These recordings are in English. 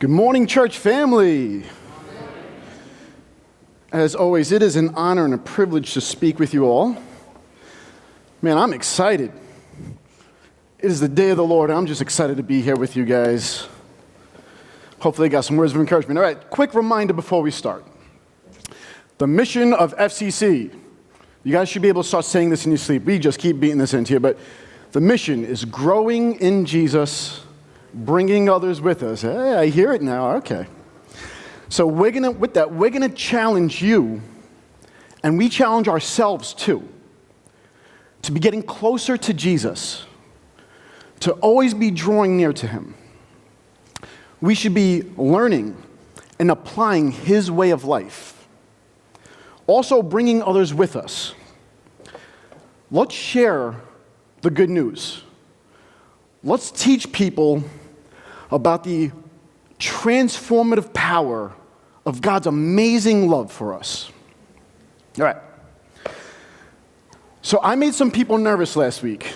Good morning, church family. As always, it is an honor and a privilege to speak with you all. Man, I'm excited. It is the day of the Lord. I'm just excited to be here with you guys. Hopefully, I got some words of encouragement. All right, quick reminder before we start. The mission of FCC. You guys should be able to start saying this in your sleep. We just keep beating this into you, but the mission is growing in Jesus, bringing others with us. Hey, I hear it now. Okay. So we're gonna challenge you, and we challenge ourselves too, to be getting closer to Jesus, to always be drawing near to him. We should be learning and applying his way of life. Also bringing others with us. Let's share the good news. Let's teach people about the transformative power of God's amazing love for us. All right. So I made some people nervous last week.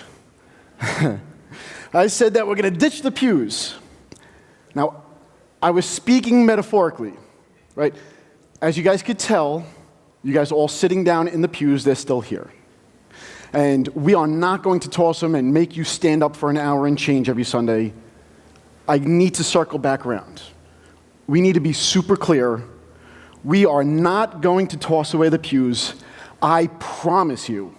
I said that we're going to ditch the pews. Now, I was speaking metaphorically, right? As you guys could tell, you guys are all sitting down in the pews, they're still here. And we are not going to toss them and make you stand up for an hour and change every Sunday. I need to circle back around. We need to be super clear. We are not going to toss away the pews. I promise you.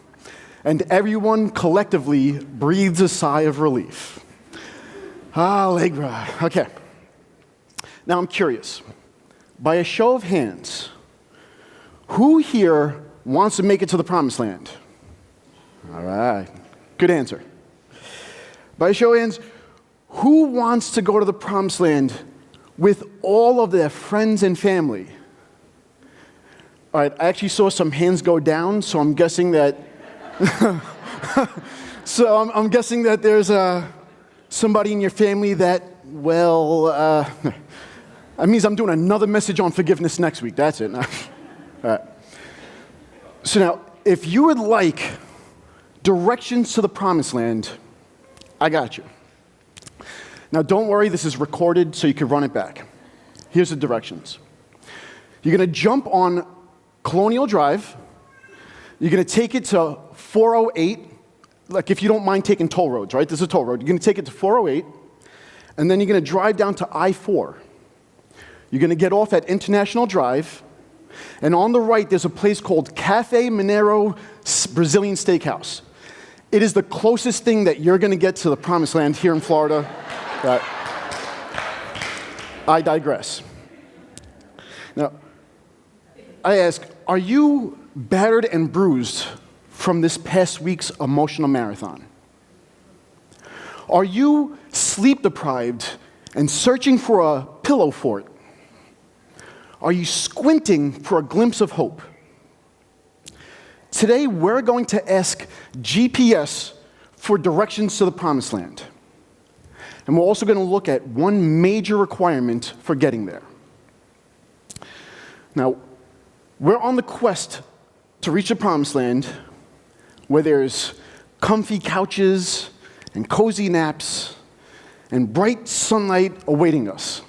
And everyone collectively breathes a sigh of relief. Allegra. Okay. Now I'm curious. By a show of hands, who here wants to make it to the promised land? All right. Good answer. By a show of hands, who wants to go to the promised land with all of their friends and family? All right, I actually saw some hands go down, so I'm guessing that I'm guessing that there's somebody in your family that, that means I'm doing another message on forgiveness next week. That's it. All right. So now, if you would like directions to the promised land, I got you. Now, don't worry, this is recorded so you can run it back. Here's the directions. You're going to jump on Colonial Drive. You're going to take it to 408, like if you don't mind taking toll roads, right? This is a toll road. You're going to take it to 408, and then you're going to drive down to I-4. You're going to get off at International Drive, and on the right, there's a place called Cafe Mineiro Brazilian Steakhouse. It is the closest thing that you're going to get to the promised land here in Florida. I digress. Now, I ask, are you battered and bruised from this past week's emotional marathon? Are you sleep deprived and searching for a pillow fort? Are you squinting for a glimpse of hope? Today, we're going to ask GPS for directions to the promised land. And we're also going to look at one major requirement for getting there. Now, we're on the quest to reach the promised land where there's comfy couches and cozy naps and bright sunlight awaiting us.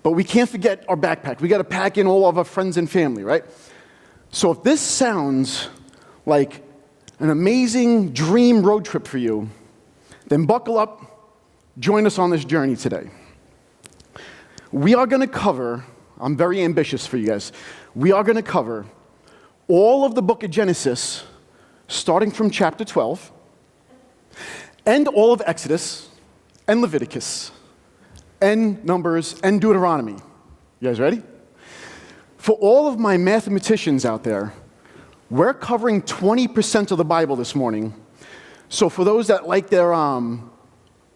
But we can't forget our backpack. We got to pack in all of our friends and family, right? So if this sounds like an amazing dream road trip for you, then buckle up, join us on this journey today. We are going to cover, I'm very ambitious for you guys, we are going to cover all of the book of Genesis, starting from chapter 12, and all of Exodus, and Leviticus, and Numbers, and Deuteronomy. You guys ready? For all of my mathematicians out there, we're covering 20% of the Bible this morning. So for those that like their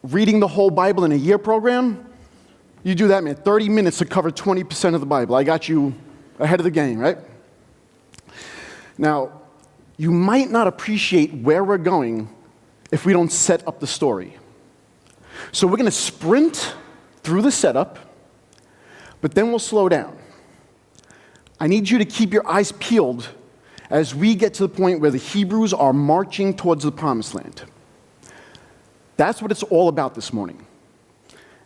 reading the whole Bible in a year program, you do that, man. 30 minutes to cover 20% of the Bible. I got you ahead of the game, right? Now, you might not appreciate where we're going if we don't set up the story. So we're going to sprint through the setup, but then we'll slow down. I need you to keep your eyes peeled as we get to the point where the Hebrews are marching towards the promised land. That's what it's all about this morning.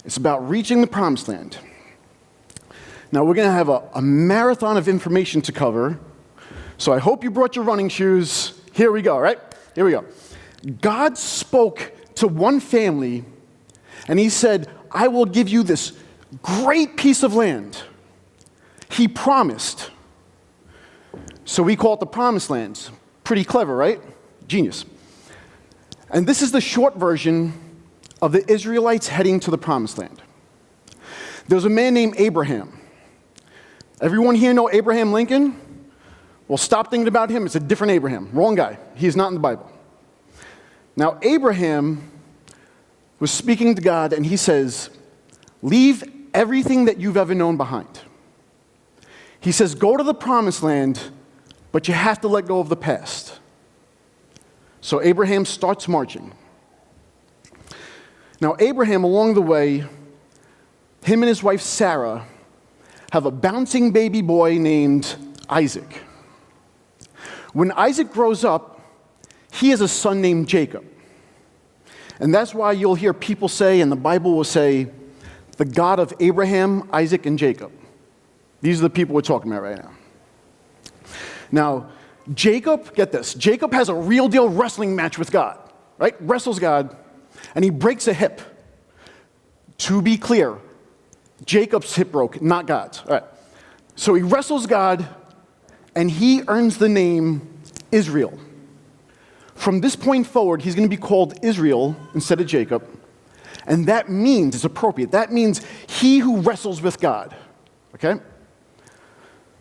It's about reaching the promised land. Now, we're going to have a marathon of information to cover, so I hope you brought your running shoes. Here we go, right? Here we go. God spoke to one family, and he said, I will give you this great piece of land. He promised. So we call it the Promised Land. Pretty clever, right? Genius. And this is the short version of the Israelites heading to the Promised Land. There was a man named Abraham. Everyone here know Abraham Lincoln? Well, stop thinking about him. It's a different Abraham. Wrong guy. He's not in the Bible. Now, Abraham was speaking to God, and he says, leave everything that you've ever known behind. He says, go to the Promised Land, but you have to let go of the past. So Abraham starts marching. Now, Abraham, along the way, him and his wife Sarah have a bouncing baby boy named Isaac. When Isaac grows up, he has a son named Jacob. And that's why you'll hear people say, and the Bible will say, the God of Abraham, Isaac, and Jacob. These are the people we're talking about right now. Now, Jacob, get this, Jacob has a real deal wrestling match with God, right? Wrestles God, and he breaks a hip. To be clear, Jacob's hip broke, not God's. All right. So he wrestles God, and he earns the name Israel. From this point forward, he's going to be called Israel instead of Jacob. And that means, it's appropriate, that means he who wrestles with God. Okay?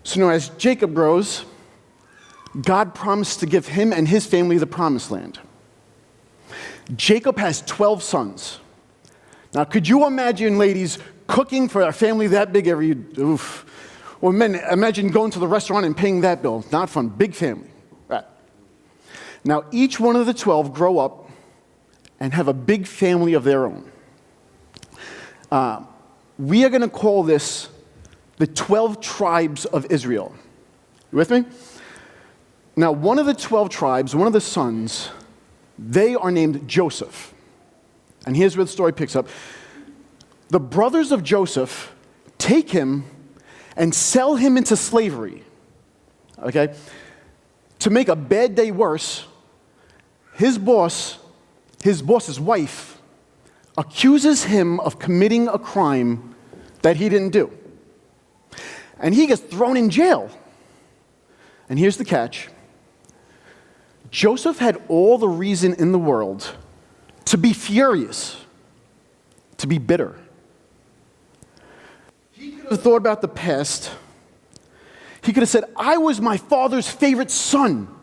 So now as Jacob grows, God promised to give him and his family the Promised Land. Jacob has 12 sons. Now, could you imagine, ladies, cooking for a family that big every year? Oof. Well, men, imagine going to the restaurant and paying that bill. Not fun. Big family. Right. Now, each one of the 12 grow up and have a big family of their own. We are going to call this the 12 tribes of Israel. You with me? Now, one of the 12 tribes, one of the sons, they are named Joseph. And here's where the story picks up. The brothers of Joseph take him and sell him into slavery. Okay? To make a bad day worse, his boss's wife, accuses him of committing a crime that he didn't do. And he gets thrown in jail. And here's the catch. Joseph had all the reason in the world to be furious, to be bitter. He could have thought about the past. He could have said, I was my father's favorite son.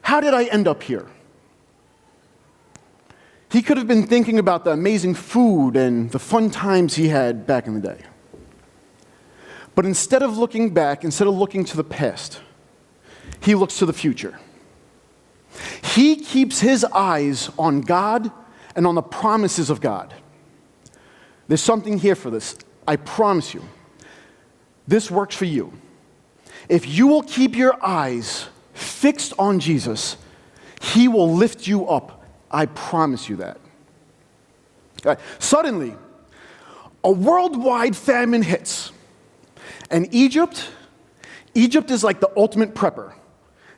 How did I end up here? He could have been thinking about the amazing food and the fun times he had back in the day. But instead of looking back, instead of looking to the past, he looks to the future. He keeps his eyes on God and on the promises of God. There's something here for this. I promise you. This works for you. If you will keep your eyes fixed on Jesus, he will lift you up. I promise you that. Right. Suddenly, a worldwide famine hits. And Egypt is like the ultimate prepper.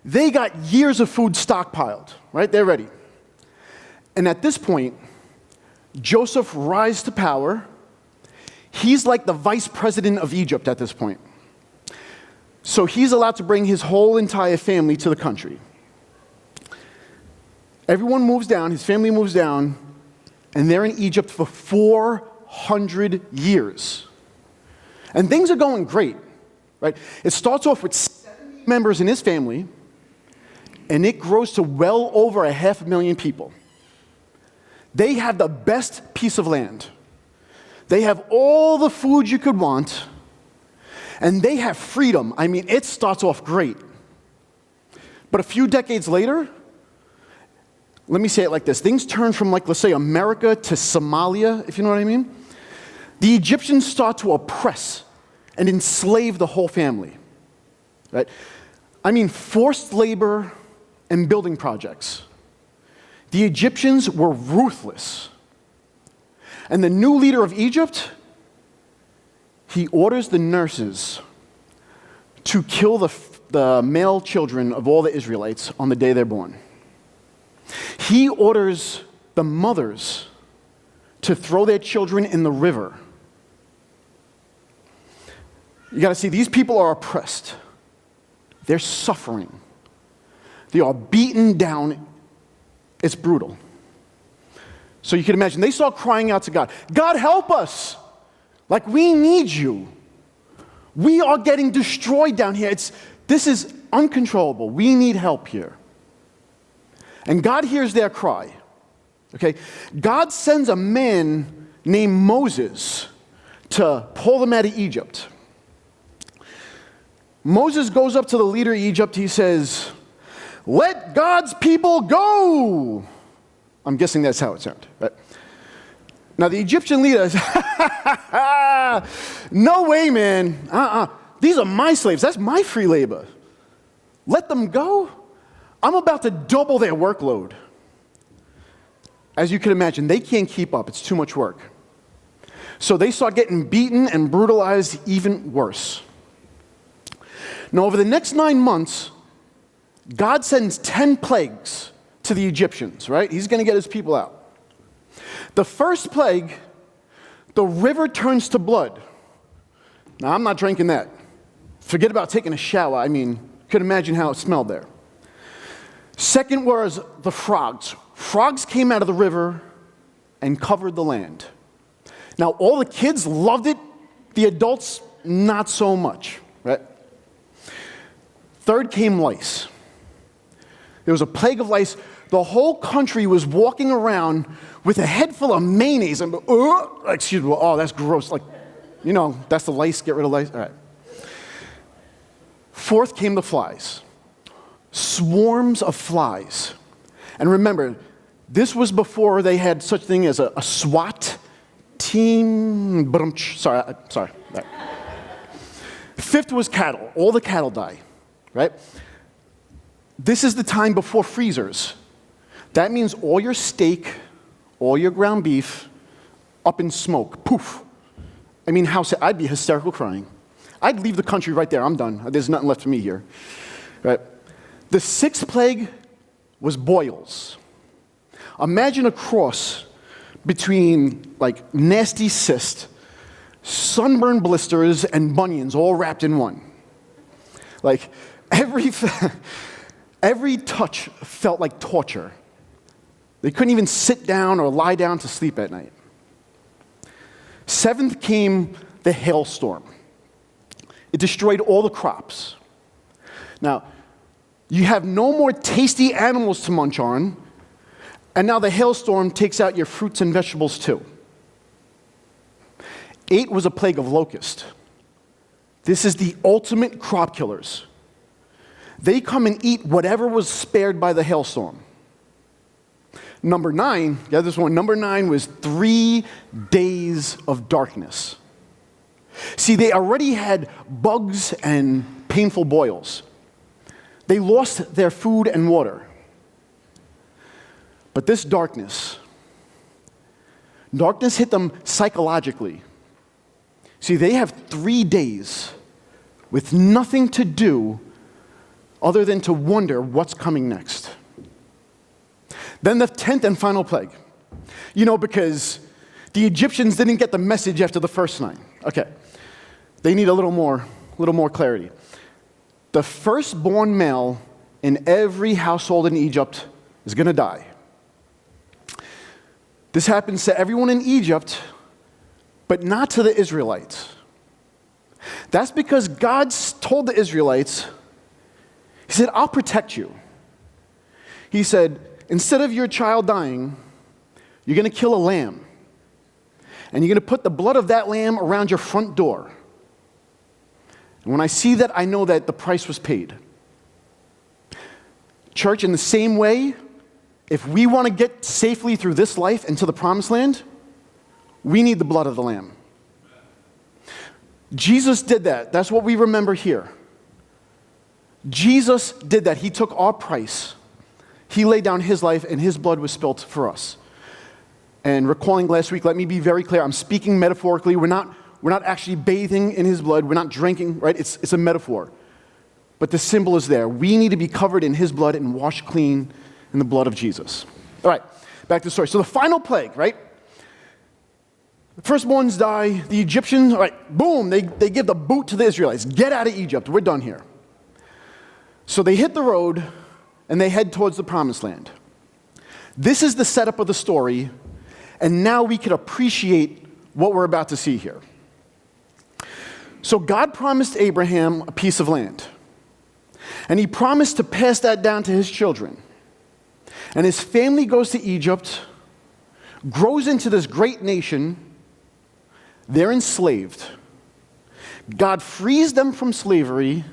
They got years of food stockpiled, right? They're ready. And at this point, Joseph rises to power. He's like the vice president of Egypt at this point. So he's allowed to bring his whole entire family to the country. Everyone moves down, his family moves down, and they're in Egypt for 400 years. And things are going great, right? It starts off with 70 members in his family, and it grows to well over 500,000 people. They have the best piece of land. They have all the food you could want, and they have freedom. I mean, it starts off great. But a few decades later, let me say it like this. Things turn from, like, let's say, America to Somalia, if you know what I mean. The Egyptians start to oppress and enslave the whole family, right? I mean, forced labor and building projects. The Egyptians were ruthless. And the new leader of Egypt, he orders the nurses to kill the male children of all the Israelites on the day they're born. He orders the mothers to throw their children in the river. You got to see, these people are oppressed. They're suffering. They are beaten down. It's brutal. So you can imagine, they start crying out to God, God, help us. Like, we need you. We are getting destroyed down here. This is uncontrollable. We need help here. And God hears their cry. Okay? God sends a man named Moses to pull them out of Egypt. Moses goes up to the leader of Egypt. He says, let God's people go. I'm guessing that's how it sounded. Right? Now, the Egyptian leader is, no way, man. These are my slaves. That's my free labor. Let them go? I'm about to double their workload. As you can imagine, they can't keep up. It's too much work. So they start getting beaten and brutalized even worse. Now, over the next 9 months, God sends 10 plagues to the Egyptians, right? He's going to get his people out. The first plague, the river turns to blood. Now, I'm not drinking that. Forget about taking a shower. I mean, you could imagine how it smelled there. Second was the frogs. Frogs came out of the river and covered the land. Now, all the kids loved it. The adults, not so much, right? Third came lice. There was a plague of lice. The whole country was walking around with a head full of mayonnaise. And, excuse me, oh, that's gross. Like, you know, that's the lice, get rid of lice. All right. Fourth came the flies. Swarms of flies. And remember, this was before they had such thing as a SWAT team. Sorry. Right. Fifth was cattle. All the cattle die, right? This is the time before freezers. That means all your steak, all your ground beef, up in smoke. Poof. I mean, I'd be hysterical crying. I'd leave the country right there. I'm done. There's nothing left for me here. Right? The sixth plague was boils. Imagine a cross between like nasty cyst, sunburn blisters, and bunions all wrapped in one. Like every touch felt like torture. They couldn't even sit down or lie down to sleep at night. Seventh came the hailstorm. It destroyed all the crops. Now, you have no more tasty animals to munch on, and now the hailstorm takes out your fruits and vegetables too. 8 was a plague of locust. This is the ultimate crop killers. They come and eat whatever was spared by the hailstorm. Number 9, yeah, this one, number 9 was 3 days of darkness. See, they already had bugs and painful boils. They lost their food and water. But this darkness hit them psychologically. See, they have 3 days with nothing to do other than to wonder what's coming next. Then the 10th and final plague. You know, because the Egyptians didn't get the message after the first 9. Okay. They need a little more clarity. The firstborn male in every household in Egypt is going to die. This happens to everyone in Egypt, but not to the Israelites. That's because God told the Israelites, he said, I'll protect you. He said, instead of your child dying, you're going to kill a lamb. And you're going to put the blood of that lamb around your front door. And when I see that, I know that the price was paid. Church, in the same way, if we want to get safely through this life and to the promised land, we need the blood of the lamb. Jesus did that. That's what we remember here. Jesus did that. He took our price. He laid down his life, and his blood was spilt for us. And recalling last week, let me be very clear. I'm speaking metaphorically. We're not actually bathing in his blood. We're not drinking, right? It's a metaphor. But the symbol is there. We need to be covered in his blood and washed clean in the blood of Jesus. All right, back to the story. So the final plague, right? The firstborns die. The Egyptians, all right, boom, they give the boot to the Israelites. Get out of Egypt. We're done here. So they hit the road, and they head towards the promised land. This is the setup of the story, and now we can appreciate what we're about to see here. So God promised Abraham a piece of land, and he promised to pass that down to his children. And his family goes to Egypt, grows into this great nation. They're enslaved. God frees them from slavery,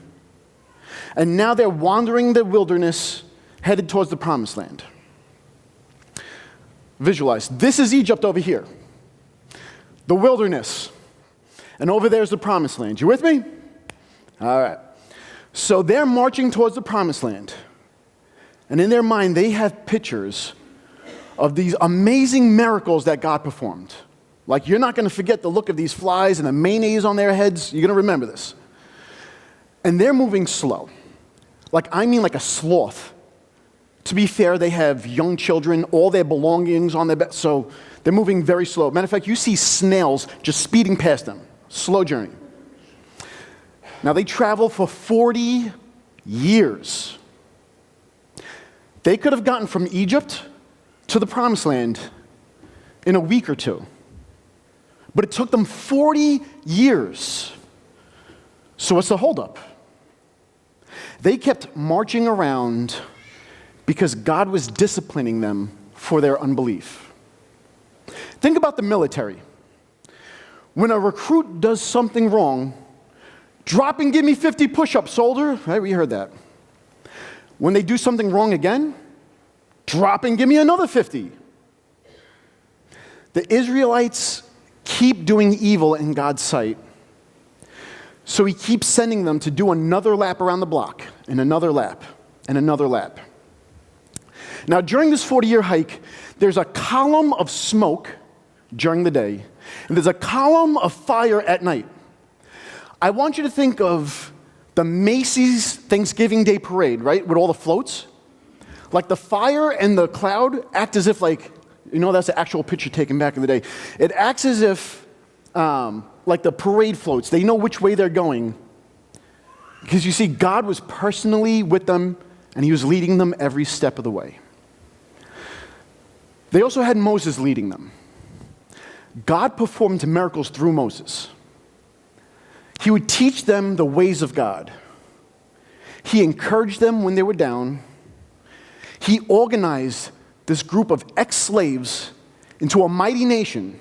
and now they're wandering the wilderness, headed towards the promised land. Visualize. This is Egypt over here. The wilderness. And over there's the promised land. You with me? All right. So they're marching towards the promised land. And in their mind, they have pictures of these amazing miracles that God performed. Like, you're not going to forget the look of these flies and the mayonnaise on their heads. You're going to remember this. And they're moving slow. Like a sloth. To be fair, they have young children, all their belongings on their back, so they're moving very slow. Matter of fact, you see snails just speeding past them. Slow journey. Now, they travel for 40 years. They could have gotten from Egypt to the promised land in a week or two. But it took them 40 years. So what's the holdup? They kept marching around because God was disciplining them for their unbelief. Think about the military. When a recruit does something wrong, drop and give me 50 push-ups, soldier. Right, we heard that. When they do something wrong again, drop and give me another 50. The Israelites keep doing evil in God's sight. So he keeps sending them to do another lap around the block, and another lap, and another lap. Now, during this 40-year hike, there's a column of smoke during the day, and there's a column of fire at night. I want you to think of the Macy's Thanksgiving Day Parade, right, with all the floats. Like the fire and the cloud act as if that's the actual picture taken back in the day. It acts as if, like the parade floats, they know which way they're going. Because you see, God was personally with them, and he was leading them every step of the way. They also had Moses leading them. God performed miracles through Moses. He would teach them the ways of God. He encouraged them when they were down. He organized this group of ex-slaves into a mighty nation.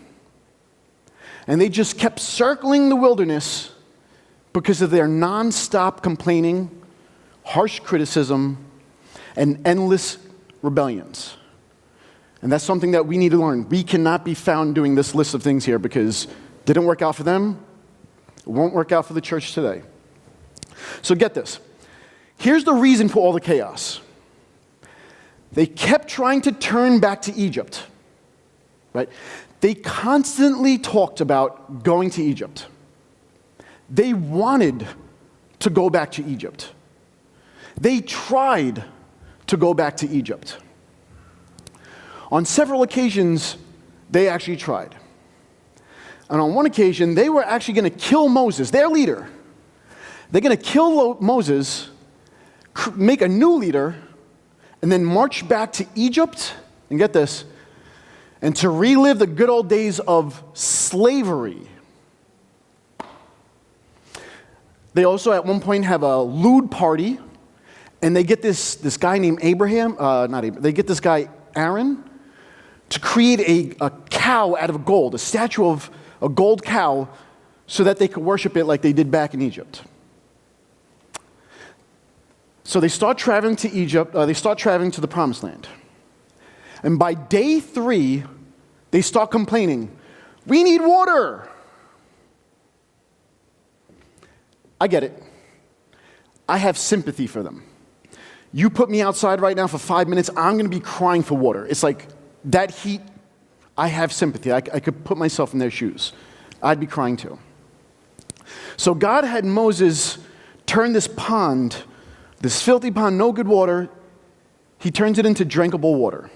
And they just kept circling the wilderness because of their nonstop complaining, harsh criticism, and endless rebellions. And that's something that we need to learn. We cannot be found doing this list of things here because it didn't work out for them. It won't work out for the church today. So get this. Here's the reason for all the chaos. They kept trying to turn back to Egypt, right? They constantly talked about going to Egypt. They wanted to go back to Egypt. They tried to go back to Egypt. On several occasions, they actually tried. And on one occasion, they were actually going to kill Moses, their leader. They're going to kill Moses, make a new leader, and then march back to Egypt, and get this, and to relive the good old days of slavery. They also at one point have a lewd party, and they get this guy named they get this guy Aaron to create a cow out of gold, a statue of a gold cow, so that they could worship it like they did back in Egypt. So they start traveling to Egypt, they start traveling to the Promised Land. And by day 3, they start complaining, "We need water." I get it. I have sympathy for them. You put me outside right now for 5 minutes, I'm going to be crying for water. It's like that heat, I have sympathy. I could put myself in their shoes. I'd be crying too. So God had Moses turn this pond, this filthy pond, no good water, he turns it into drinkable water.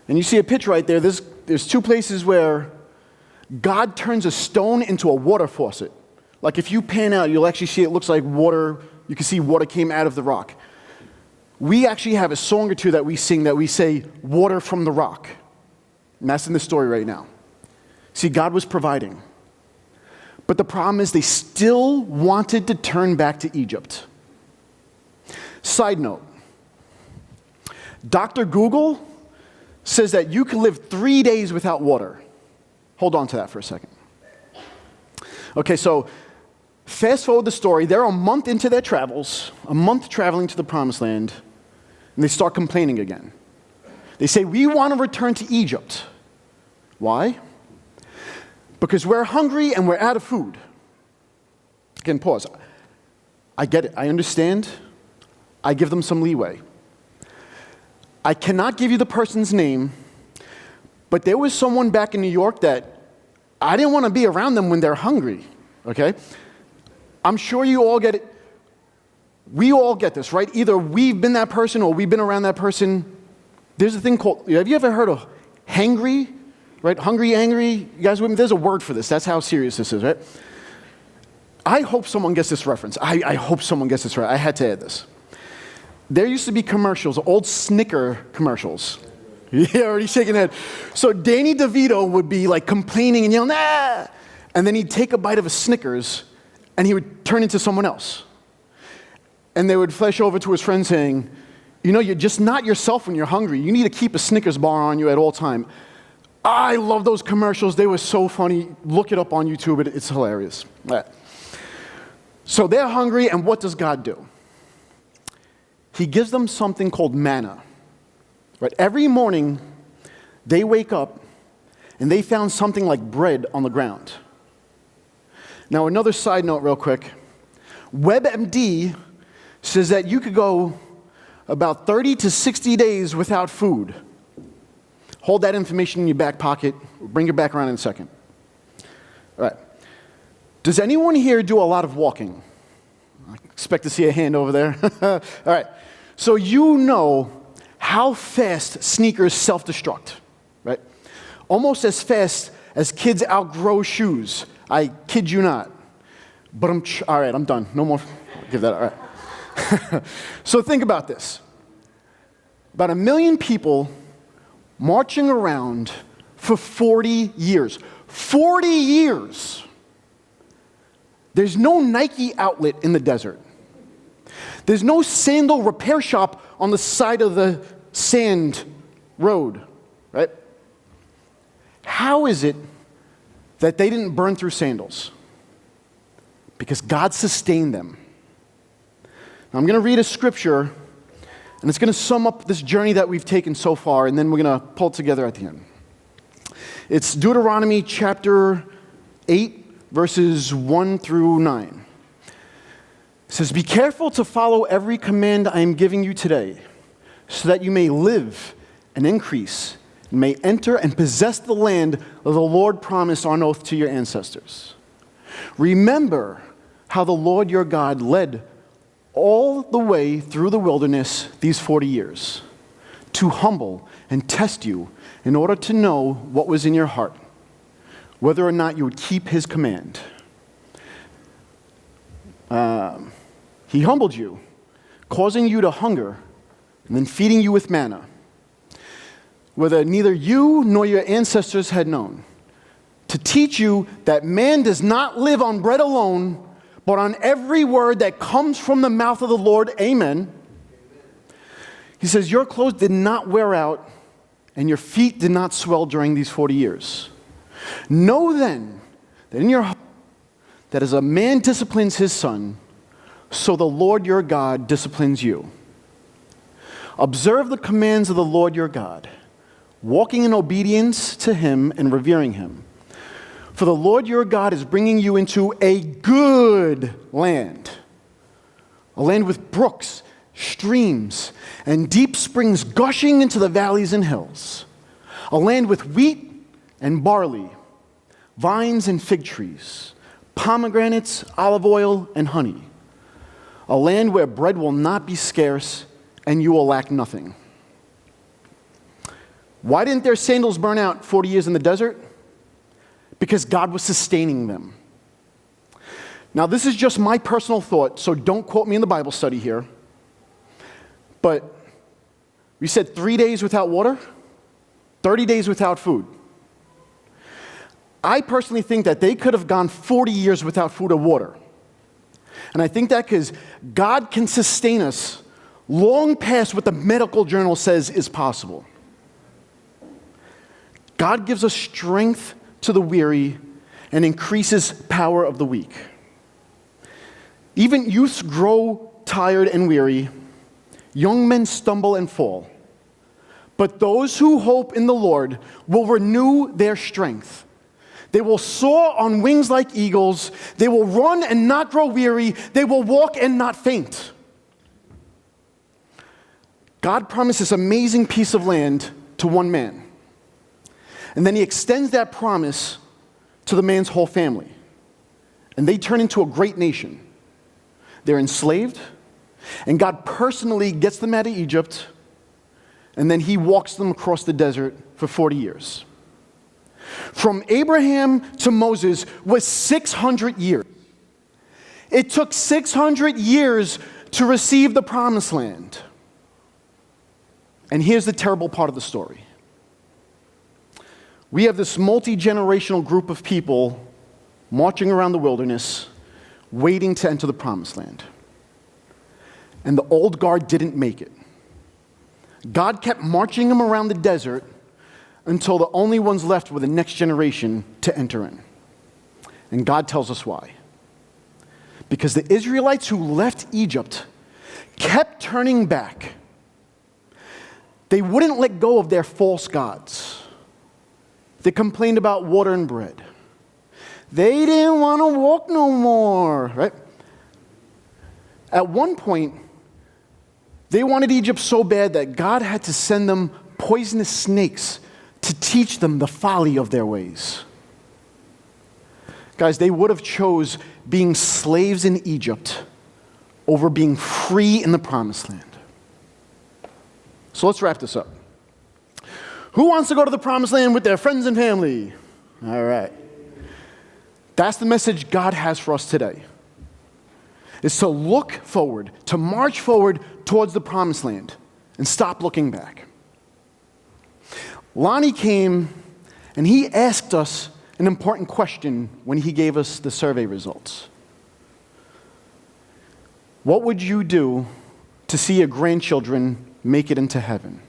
And you see a picture right there. There's two places where God turns a stone into a water faucet. Like if you pan out, you'll actually see it looks like water. You can see water came out of the rock. We actually have a song or two that we sing that we say, water from the rock. And that's in the story right now. See, God was providing. But the problem is they still wanted to turn back to Egypt. Side note, Dr. Google says that you can live 3 days without water. Hold on to that for a second. Okay, so fast forward the story. They're a month into their travels, a month traveling to the Promised Land, and they start complaining again. They say, we want to return to Egypt. Why? Because we're hungry and we're out of food. Again, pause. I get it. I understand. I give them some leeway. I cannot give you the person's name, but there was someone back in New York that I didn't want to be around them when they're hungry, okay? I'm sure you all get it. We all get this, right? Either we've been that person or we've been around that person. There's a thing called, have you ever heard of hangry? Right? Hungry, angry. You guys with me? There's a word for this. That's how serious this is, right? I hope someone gets this reference. I hope someone gets this right. I had to add this. There used to be commercials, old Snicker commercials. Yeah, already shaking head. So Danny DeVito would be like complaining and yelling, ah! And then he'd take a bite of a Snickers and he would turn into someone else. And they would flash over to his friend saying, you know, you're just not yourself when you're hungry. You need to keep a Snickers bar on you at all time. I love those commercials. They were so funny. Look it up on YouTube. It's hilarious. Right. So they're hungry, and what does God do? He gives them something called manna. Right? Every morning, they wake up, and they found something like bread on the ground. Now, another side note real quick. WebMD says that you could go about 30 to 60 days without food. Hold that information in your back pocket. We'll bring it back around in a second. All right. Does anyone here do a lot of walking? I expect to see a hand over there. All right. So you know how fast sneakers self-destruct, right? Almost as fast as kids outgrow shoes. I kid you not. But all right, I'm done. No more. I'll give that, all right. So think about this. About 1 million people marching around for 40 years. 40 years! There's no Nike outlet in the desert. There's no sandal repair shop on the side of the sand road, right? How is it that they didn't burn through sandals? Because God sustained them. Now, I'm going to read a scripture, and it's going to sum up this journey that we've taken so far, and then we're going to pull it together at the end. It's Deuteronomy chapter 8, verses 1 through 9. It says, "Be careful to follow every command I am giving you today, so that you may live and increase, and may enter and possess the land that the Lord promised on oath to your ancestors. Remember how the Lord your God led all the way through the wilderness these 40 years, to humble and test you in order to know what was in your heart, whether or not you would keep his command. He humbled you, causing you to hunger, and then feeding you with manna, whether neither you nor your ancestors had known, to teach you that man does not live on bread alone, but on every word that comes from the mouth of the Lord." Amen. He says, "Your clothes did not wear out, and your feet did not swell during these 40 years. Know then that in your heart, that as a man disciplines his son, so the Lord your God disciplines you. Observe the commands of the Lord your God, walking in obedience to him and revering him. For the Lord your God is bringing you into a good land, a land with brooks, streams, and deep springs gushing into the valleys and hills, A land with wheat and barley, vines and fig trees, pomegranates, olive oil, and honey. A land where bread will not be scarce and you will lack nothing. Why didn't their sandals burn out 40 years in the desert? Because God was sustaining them. Now, this is just my personal thought, so don't quote me in the Bible study here. But we said 3 days without water, 30 days without food. I personally think that they could have gone 40 years without food or water. And I think that because God can sustain us long past what the medical journal says is possible. God gives us strength to the weary and increases power of the weak. Even youths grow tired and weary. Young men stumble and fall. But those who hope in the Lord will renew their strength. They will soar on wings like eagles. They will run and not grow weary. They will walk and not faint. God promised this amazing piece of land to one man. And then he extends that promise to the man's whole family. And they turn into a great nation. They're enslaved, and God personally gets them out of Egypt, and then he walks them across the desert for 40 years. From Abraham to Moses was 600 years. It took 600 years to receive the promised land. And here's the terrible part of the story. We have this multi-generational group of people marching around the wilderness, waiting to enter the promised land. And the old guard didn't make it. God kept marching them around the desert until the only ones left were the next generation to enter in. And God tells us why. Because the Israelites who left Egypt kept turning back. They wouldn't let go of their false gods. They complained about water and bread. They didn't want to walk no more, right? At one point, they wanted Egypt so bad that God had to send them poisonous snakes to teach them the folly of their ways. Guys, they would have chose being slaves in Egypt over being free in the promised land. So let's wrap this up. Who wants to go to the promised land with their friends and family? All right. That's the message God has for us today. Is to look forward, to march forward towards the promised land and stop looking back. Lonnie came and he asked us an important question when he gave us the survey results. What would you do to see your grandchildren make it into heaven?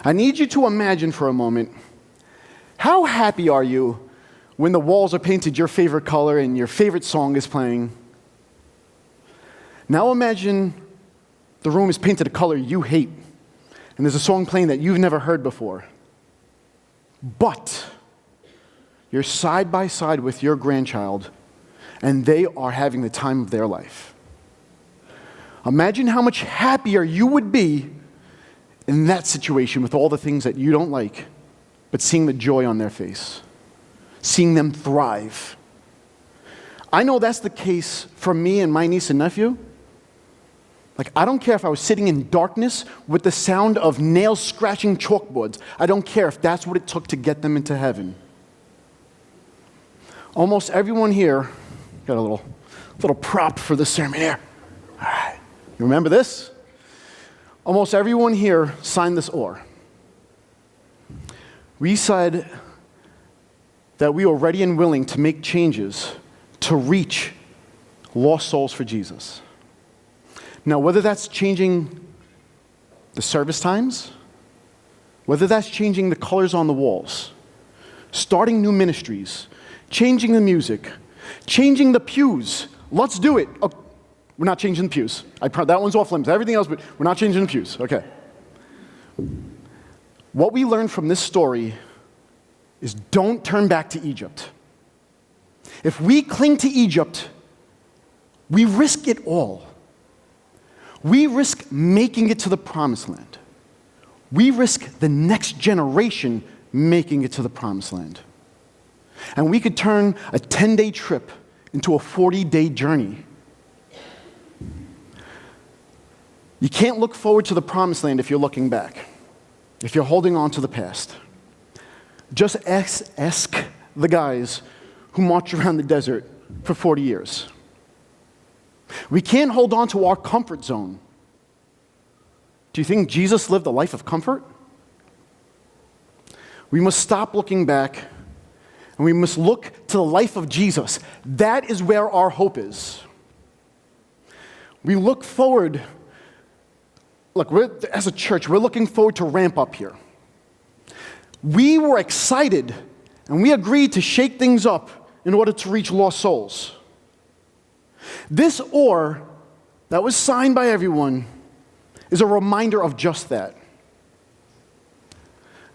I need you to imagine for a moment, how happy are you when the walls are painted your favorite color and your favorite song is playing? Now imagine the room is painted a color you hate, and there's a song playing that you've never heard before. But you're side by side with your grandchild, and they are having the time of their life. Imagine how much happier you would be in that situation with all the things that you don't like, but seeing the joy on their face, seeing them thrive. I know that's the case for me and my niece and nephew. Like, I don't care if I was sitting in darkness with the sound of nails scratching chalkboards. I don't care if that's what it took to get them into heaven. Almost everyone here, got a little prop for the sermon here. All right, you remember this? Almost everyone here signed this oar. We said that we were ready and willing to make changes to reach lost souls for Jesus. Now, whether that's changing the service times, whether that's changing the colors on the walls, starting new ministries, changing the music, changing the pews, let's do it. Oh, we're not changing the pews. That one's off limits. Everything else, but we're not changing the pews. Okay. What we learned from this story is don't turn back to Egypt. If we cling to Egypt, we risk it all. We risk making it to the promised land, we risk the next generation making it to the promised land. And we could turn a 10-day trip into a 40-day journey. You can't look forward to the promised land if you're looking back, if you're holding on to the past. Just ask the guys who marched around the desert for 40 years. We can't hold on to our comfort zone. Do you think Jesus lived a life of comfort? We must stop looking back, and we must look to the life of Jesus. That is where our hope is. We look forward. Look, as a church, we're looking forward to ramp up here. We were excited, and we agreed to shake things up in order to reach lost souls. This oar that was signed by everyone is a reminder of just that.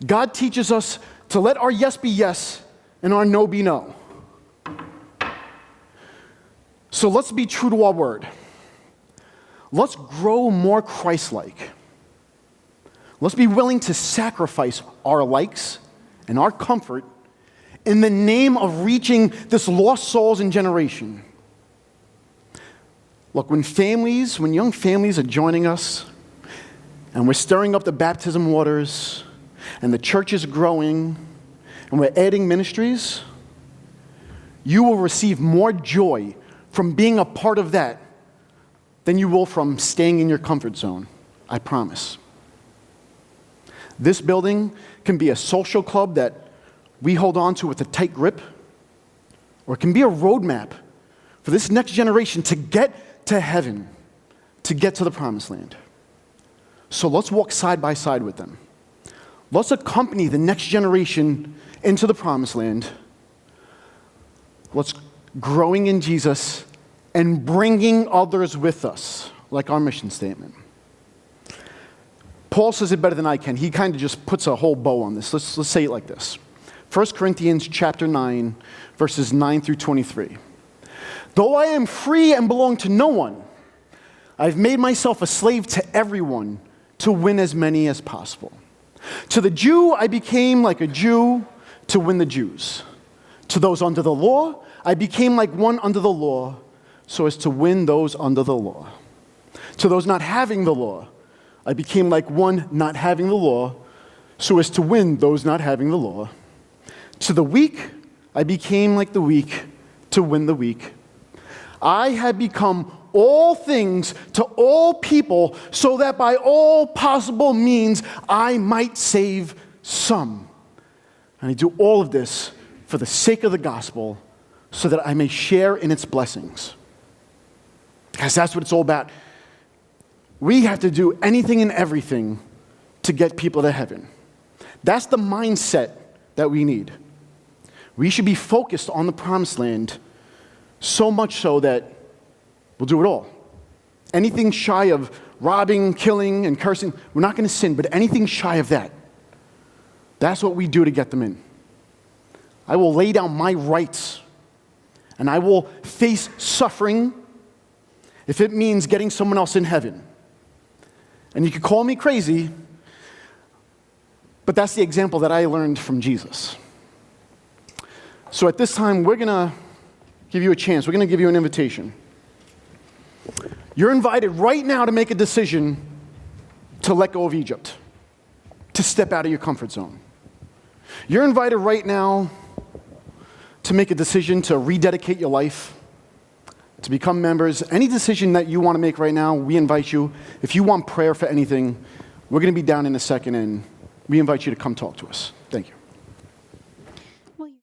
God teaches us to let our yes be yes and our no be no. So let's be true to our word. Let's grow more Christ-like. Let's be willing to sacrifice our likes and our comfort in the name of reaching this lost souls and generation. Look, when young families are joining us, and we're stirring up the baptism waters, and the church is growing, and we're adding ministries, you will receive more joy from being a part of that than you will from staying in your comfort zone. I promise. This building can be a social club that we hold on to with a tight grip, or it can be a roadmap for this next generation to get to heaven, to get to the promised land. So let's walk side by side with them. Let's accompany the next generation into the promised land. Let's growing in Jesus and bringing others with us, like our mission statement. Paul says it better than I can. He kind of just puts a whole bow on this. Let's say it like this. 1 Corinthians chapter 9, verses 9 through 23. Though I am free and belong to no one, I've made myself a slave to everyone to win as many as possible. To the Jew, I became like a Jew to win the Jews. To those under the law, I became like one under the law so as to win those under the law. To those not having the law, I became like one not having the law so as to win those not having the law. To the weak, I became like the weak to win the weak. I had become all things to all people so that by all possible means I might save some. And I do all of this for the sake of the gospel so that I may share in its blessings. Because that's what it's all about. We have to do anything and everything to get people to heaven. That's the mindset that we need. We should be focused on the promised land, so much so that we'll do it all. Anything shy of robbing, killing, and cursing, we're not going to sin, but anything shy of that, that's what we do to get them in. I will lay down my rights, and I will face suffering if it means getting someone else in heaven. And you could call me crazy, but that's the example that I learned from Jesus. So at this time, we're going to give you a chance. We're going to give you an invitation. You're invited right now to make a decision to let go of Egypt, to step out of your comfort zone. You're invited right now to make a decision to rededicate your life, to become members. Any decision that you want to make right now, we invite you. If you want prayer for anything, we're going to be down in a second, and we invite you to come talk to us.